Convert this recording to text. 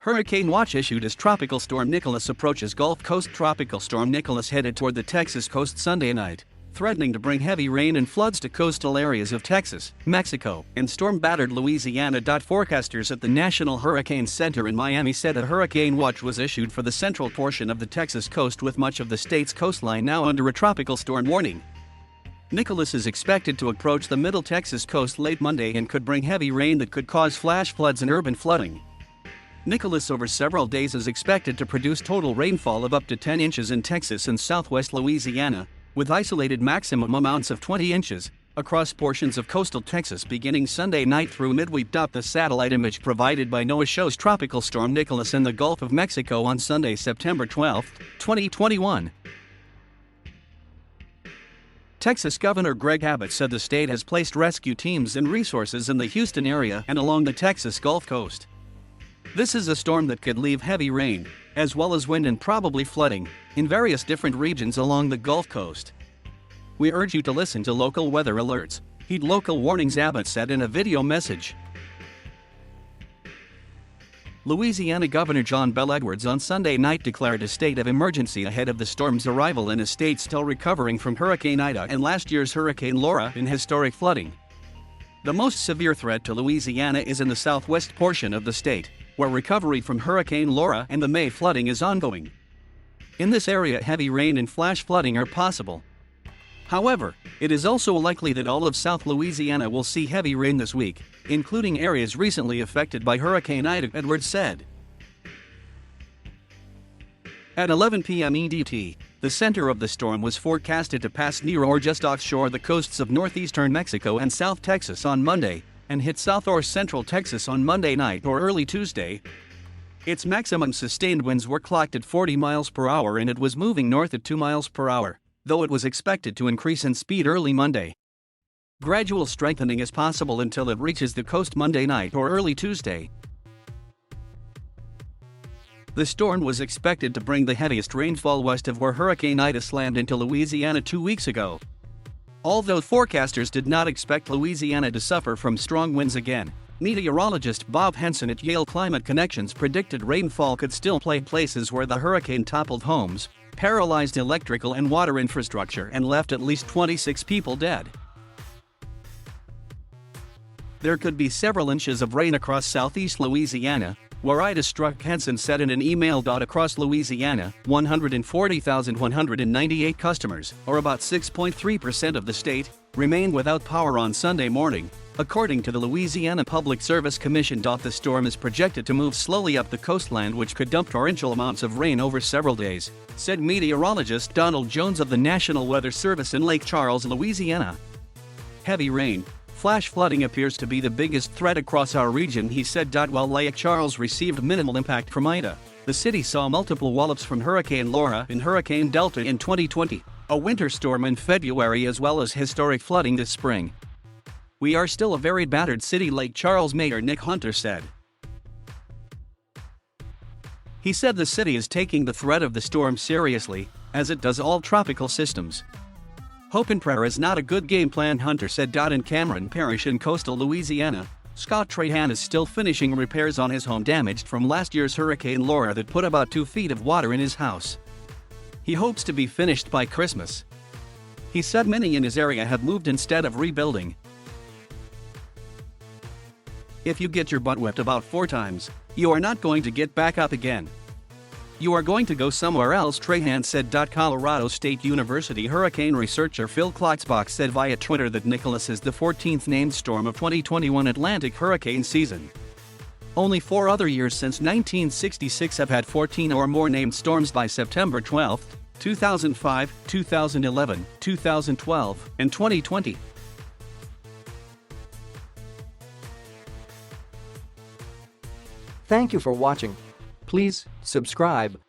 Hurricane watch issued as Tropical Storm Nicholas approaches. Gulf Coast Tropical Storm Nicholas headed toward the Texas coast Sunday night, threatening to bring heavy rain and floods to coastal areas of Texas, Mexico, and storm-battered Louisiana.Forecasters at the National Hurricane Center in Miami said a hurricane watch was issued for the central portion of the Texas coast, with much of the state's coastline now under a tropical storm warning. Nicholas is expected to approach the middle Texas coast late Monday and could bring heavy rain that could cause flash floods and urban flooding. Nicholas over several days is expected to produce total rainfall of up to 10 inches in Texas and southwest Louisiana, with isolated maximum amounts of 20 inches across portions of coastal Texas beginning Sunday night through midweek. The satellite image provided by NOAA shows Tropical Storm Nicholas in the Gulf of Mexico on Sunday, September 12, 2021. Texas Governor Greg Abbott said the state has placed rescue teams and resources in the Houston area and along the Texas Gulf Coast. This is a storm that could leave heavy rain, as well as wind and probably flooding, in various different regions along the Gulf Coast. We urge you to listen to local weather alerts, heed local warnings, Abbott said in a video message. Louisiana Governor John Bel Edwards on Sunday night declared a state of emergency ahead of the storm's arrival in a state still recovering from Hurricane Ida and last year's Hurricane Laura in historic flooding. The most severe threat to Louisiana is in the southwest portion of the state, where recovery from Hurricane Laura and the May flooding is ongoing. In this area, heavy rain and flash flooding are possible. However, it is also likely that all of South Louisiana will see heavy rain this week, including areas recently affected by Hurricane Ida, Edwards said. At 11 p.m. EDT, the center of the storm was forecasted to pass near or just offshore the coasts of northeastern Mexico and South Texas on Monday, and hit south or central Texas on Monday night or early Tuesday. Its maximum sustained winds were clocked at 40 miles per hour and it was moving north at 2 miles per hour, though it was expected to increase in speed early Monday. Gradual strengthening is possible until it reaches the coast Monday night or early Tuesday. The storm was expected to bring the heaviest rainfall west of where Hurricane Ida slammed into Louisiana 2 weeks ago. Although forecasters did not expect Louisiana to suffer from strong winds again, meteorologist Bob Henson at Yale Climate Connections predicted rainfall could still plague places where the hurricane toppled homes, paralyzed electrical and water infrastructure, and left at least 26 people dead. There could be several inches of rain across southeast Louisiana, where Ida struck, Henson said in an email. Across Louisiana, 140,198 customers, or about 6.3% of the state, remained without power on Sunday morning, according to the Louisiana Public Service Commission. The storm is projected to move slowly up the coastline, which could dump torrential amounts of rain over several days, said meteorologist Donald Jones of the National Weather Service in Lake Charles, Louisiana. Heavy rain, flash flooding appears to be the biggest threat across our region, he said. While Lake Charles received minimal impact from Ida, the city saw multiple wallops from Hurricane Laura and Hurricane Delta in 2020, a winter storm in February, as well as historic flooding this spring. We are still a very battered city, Lake Charles Mayor Nick Hunter said. He said the city is taking the threat of the storm seriously, as it does all tropical systems. Hope and prayer is not a good game plan, Hunter said. In Cameron Parish in coastal Louisiana, Scott Trahan is still finishing repairs on his home damaged from last year's Hurricane Laura that put about 2 feet of water in his house. He hopes to be finished by Christmas. He said many in his area have moved instead of rebuilding. If you get your butt whipped about 4 times, you are not going to get back up again. You are going to go somewhere else, Trahan said. Colorado State University hurricane researcher Phil Klotzbach said via Twitter that Nicholas is the 14th named storm of 2021 Atlantic hurricane season. Only 4 other years since 1966 have had 14 or more named storms by September 12, 2005, 2011, 2012, and 2020. Thank you for watching. Please subscribe.